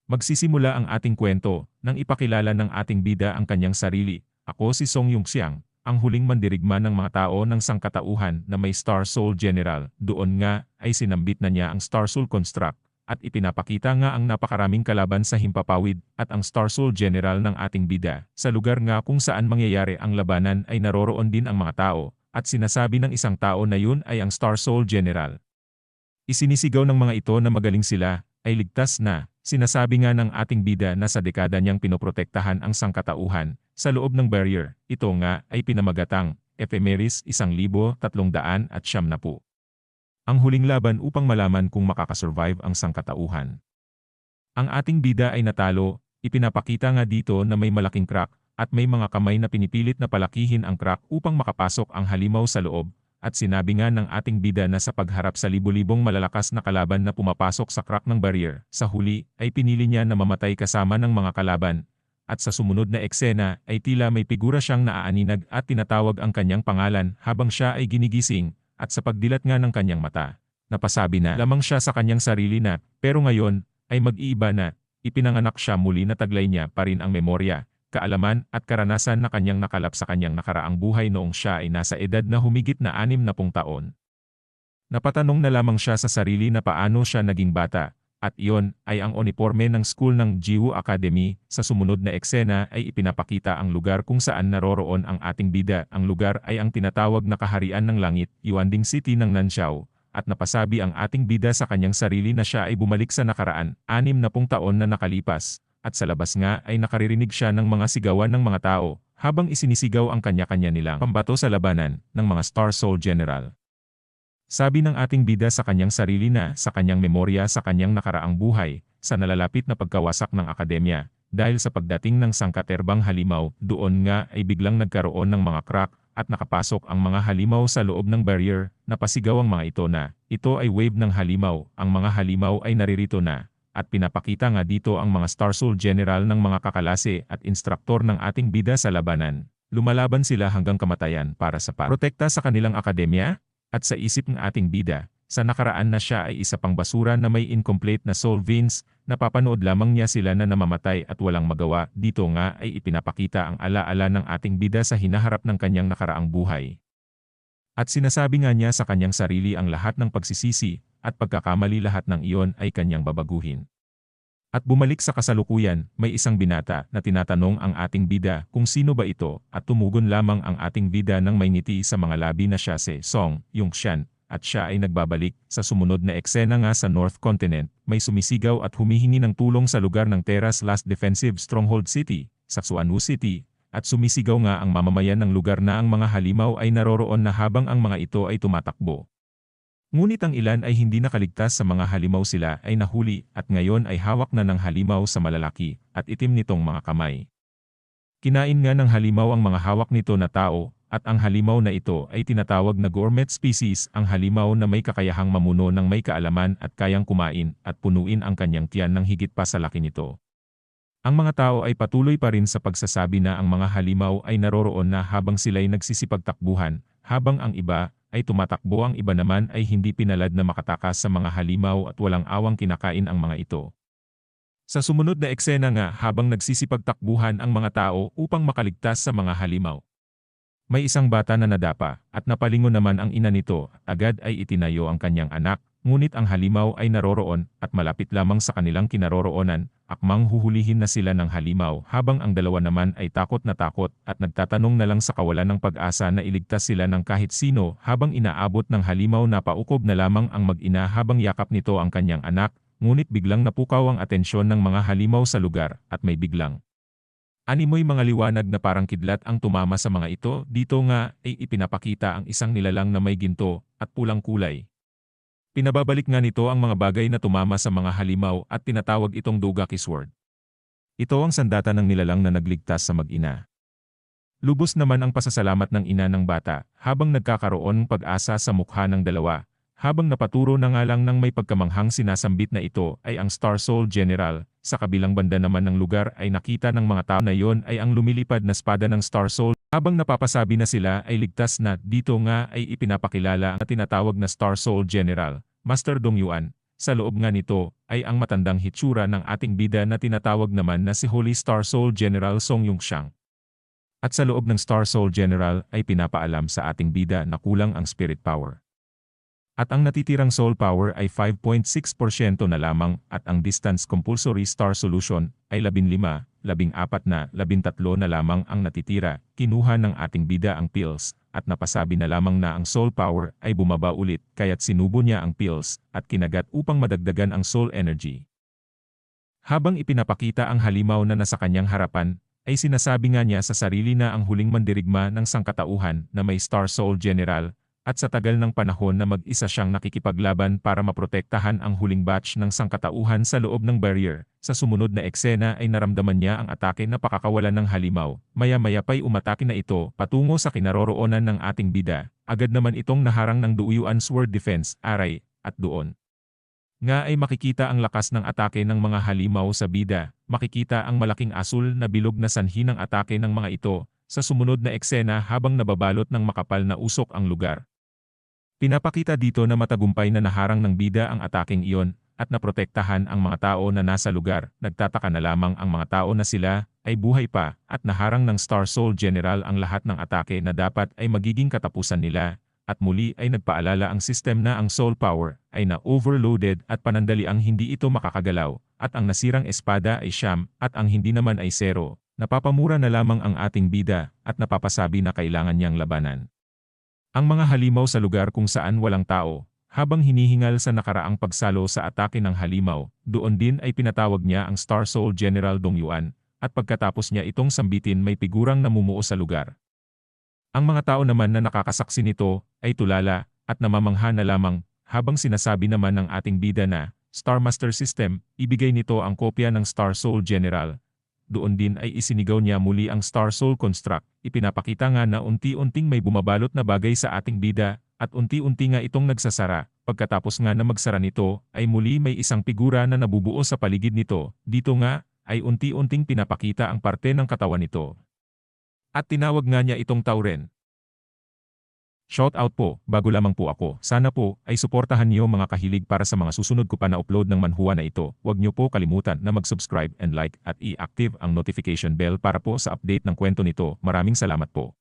Magsisimula ang ating kwento nang ipakilala ng ating bida ang kanyang sarili. Ako si Song Yong-xiang, ang huling mandirigma ng mga tao ng sangkatauhan na may Star Soul General. Doon nga ay sinambit na niya ang Star Soul Construct at ipinapakita nga ang napakaraming kalaban sa himpapawid at ang Star Soul General ng ating bida. Sa lugar nga kung saan mangyayari ang labanan ay naroroon din ang mga tao at sinasabi ng isang tao na yun ay ang Star Soul General. Isinisigaw ng mga ito na magaling sila ay ligtas na. Sinasabi nga ng ating bida na sa dekada niyang pinoprotektahan ang sangkatauhan sa loob ng barrier. Ito nga ay pinamagatang Ephemeris 1370. Ang huling laban upang malaman kung makakasurvive ang sangkatauhan. Ang ating bida ay natalo, ipinapakita nga dito na may malaking crack at may mga kamay na pinipilit na palakihin ang crack upang makapasok ang halimaw sa loob. At sinabi nga ng ating bida na sa pagharap sa libo-libong malalakas na kalaban na pumapasok sa crack ng barrier, sa huli ay pinili niya na mamatay kasama ng mga kalaban. At sa sumunod na eksena ay tila may figura siyang naaaninag at tinatawag ang kanyang pangalan habang siya ay ginigising, at sa pagdilat nga ng kanyang mata, napasabi na lamang siya sa kanyang sarili na, pero ngayon ay mag-iiba na, ipinanganak siya muli na taglay niya pa rin ang memorya, kaalaman at karanasan na kanyang nakalap sa kanyang nakaraang buhay noong siya ay nasa edad na humigit na 60 taon. Napatanong na lamang siya sa sarili na paano siya naging bata, at iyon ay ang uniforme ng school ng Jiwoo Academy. Sa sumunod na eksena ay ipinapakita ang lugar kung saan naroroon ang ating bida. Ang lugar ay ang tinatawag na Kaharian ng Langit, Yuanding City ng Nanxiao, at napasabi ang ating bida sa kanyang sarili na siya ay bumalik sa nakaraan, 60 taon na nakalipas. At sa labas nga ay nakaririnig siya ng mga sigawan ng mga tao, habang isinisigaw ang kanya-kanya nilang pambato sa labanan ng mga Star Soul General. Sabi ng ating bida sa kanyang sarili na sa kanyang memorya sa kanyang nakaraang buhay, sa nalalapit na pagkawasak ng akademya, dahil sa pagdating ng sangkaterbang halimaw, doon nga ay biglang nagkaroon ng mga crack at nakapasok ang mga halimaw sa loob ng barrier. Napasigaw ang mga ito na, ito ay wave ng halimaw, ang mga halimaw ay naririto na. At pinapakita nga dito ang mga Star Soul General ng mga kakalase at instruktor ng ating bida sa labanan. Lumalaban sila hanggang kamatayan para sa protekta sa kanilang akademya. At sa isip ng ating bida, sa nakaraan na siya ay isa pang basura na may incomplete na soul veins, napapanood lamang niya sila na namamatay at walang magawa. Dito nga ay ipinapakita ang alaala ng ating bida sa hinaharap ng kanyang nakaraang buhay. At sinasabi nga niya sa kanyang sarili ang lahat ng pagsisisi at pagkakamali, lahat ng iyon ay kanyang babaguhin. At bumalik sa kasalukuyan, may isang binata na tinatanong ang ating bida kung sino ba ito, at tumugon lamang ang ating bida ng may ngiti sa mga labi na siya si Song Yong-xian, at siya ay nagbabalik. Sa sumunod na eksena nga sa North Continent, may sumisigaw at humihingi ng tulong sa lugar ng Terra's Last Defensive Stronghold City, sa Suanu City, at sumisigaw nga ang mamamayan ng lugar na ang mga halimaw ay naroroon na habang ang mga ito ay tumatakbo. Ngunit ang ilan ay hindi nakaligtas. Sa mga halimaw sila ay nahuli at ngayon ay hawak na ng halimaw sa malalaki at itim nitong mga kamay. Kinain nga ng halimaw ang mga hawak nito na tao, at ang halimaw na ito ay tinatawag na gourmet species, ang halimaw na may kakayahang mamuno ng may kaalaman at kayang kumain at punuin ang kanyang tiyan ng higit pa sa laki nito. Ang mga tao ay patuloy pa rin sa pagsasabi na ang mga halimaw ay naroroon na habang sila'y nagsisipagtakbuhan, habang ang iba ay tumatakbo. Ang iba naman ay hindi pinalad na makatakas sa mga halimaw at walang awang kinakain ang mga ito. Sa sumunod na eksena nga, habang nagsisipagtakbuhan ang mga tao upang makaligtas sa mga halimaw, may isang bata na nadapa at napalingon naman ang ina nito. Agad ay itinayo ang kanyang anak, ngunit ang halimaw ay naroroon at malapit lamang sa kanilang kinaroroonan. Akmang huhulihin na sila ng halimaw habang ang dalawa naman ay takot na takot at nagtatanong na lang sa kawalan ng pag-asa na iligtas sila ng kahit sino. Habang inaabot ng halimaw, napaukob na lamang ang mag-ina habang yakap nito ang kanyang anak, ngunit biglang napukaw ang atensyon ng mga halimaw sa lugar at may biglang animoy mga liwanag na parang kidlat ang tumama sa mga ito. Dito nga ay ipinapakita ang isang nilalang na may ginto at pulang kulay. Pinababalik nga nito ang mga bagay na tumama sa mga halimaw at tinatawag itong Dogaki Sword. Ito ang sandata ng nilalang na nagligtas sa mag-ina. Lubos naman ang pasasalamat ng ina ng bata habang nagkakaroon ng pag-asa sa mukha ng dalawa, habang napaturo na nga lang ng may pagkamanghang sinasambit na ito ay ang Star Soul General. Sa kabilang banda naman ng lugar ay nakita ng mga tao na iyon ay ang lumilipad na espada ng Star Soul. Habang napapasabi na sila ay ligtas na, dito nga ay ipinapakilala ang tinatawag na Star Soul General, Master Dong Yuan, Sa loob nga nito ay ang matandang hitsura ng ating bida na tinatawag naman na si Holy Star Soul General Song Yong-xiang. At sa loob ng Star Soul General ay pinapaalam sa ating bida na kulang ang spirit power. At ang natitirang soul power ay 5.6% na lamang at ang distance compulsory star solution ay 15, 14 na 13 na lamang ang natitira. Kinuha ng ating bida ang pills at napasabi na lamang na ang soul power ay bumaba ulit kaya't sinubo niya ang pills at kinagat upang madagdagan ang soul energy. Habang ipinapakita ang halimaw na nasa kanyang harapan, ay sinasabi nga niya sa sarili na ang huling mandirigma ng sangkatauhan na may Star Soul General, at sa tagal ng panahon na mag-isa siyang nakikipaglaban para maprotektahan ang huling batch ng sangkatauhan sa loob ng barrier. Sa sumunod na eksena ay naramdaman niya ang atake na pakakawalan ng halimaw. Maya-maya pa'y umatake na ito patungo sa kinaroroonan ng ating bida. Agad naman itong naharang ng Duuyuan Sword Defense, aray, at doon nga ay makikita ang lakas ng atake ng mga halimaw sa bida. Makikita ang malaking asul na bilog na sanhi ng atake ng mga ito sa sumunod na eksena habang nababalot ng makapal na usok ang lugar. Pinapakita dito na matagumpay na naharang ng bida ang ataking iyon at naprotektahan ang mga tao na nasa lugar. Nagtataka na lamang ang mga tao na sila ay buhay pa at naharang ng Star Soul General ang lahat ng atake na dapat ay magiging katapusan nila. At muli ay nagpaalala ang system na ang soul power ay na-overloaded at panandaliang hindi ito makakagalaw at ang nasirang espada ay siyam at ang hindi naman ay 0. Napapamura na lamang ang ating bida at napapasabi na kailangan niyang labanan ang mga halimaw sa lugar kung saan walang tao. Habang hinihingal sa nakaraang pagsalo sa atake ng halimaw, doon din ay pinatawag niya ang Star Soul General Dong Yuan, at pagkatapos niya itong sambitin may figurang namumuo sa lugar. Ang mga tao naman na nakakasaksi nito ay tulala at namamangha na lamang habang sinasabi naman ng ating bida na Star Master System, ibigay nito ang kopya ng Star Soul General. Doon din ay isinigaw niya muli ang Star Soul Construct. Ipinapakita nga na unti-unting may bumabalot na bagay sa ating bida at unti-unti nga itong nagsasara. Pagkatapos nga na magsara nito ay muli may isang figura na nabubuo sa paligid nito. Dito nga ay unti-unting pinapakita ang parte ng katawan nito. At tinawag nga niya itong Tauren. Shout out po, bago lamang po ako. Sana po ay suportahan niyo mga kahilig para sa mga susunod ko pa na upload ng manhwa na ito. Huwag niyo po kalimutan na mag-subscribe and like at i-active ang notification bell para po sa update ng kwento nito. Maraming salamat po.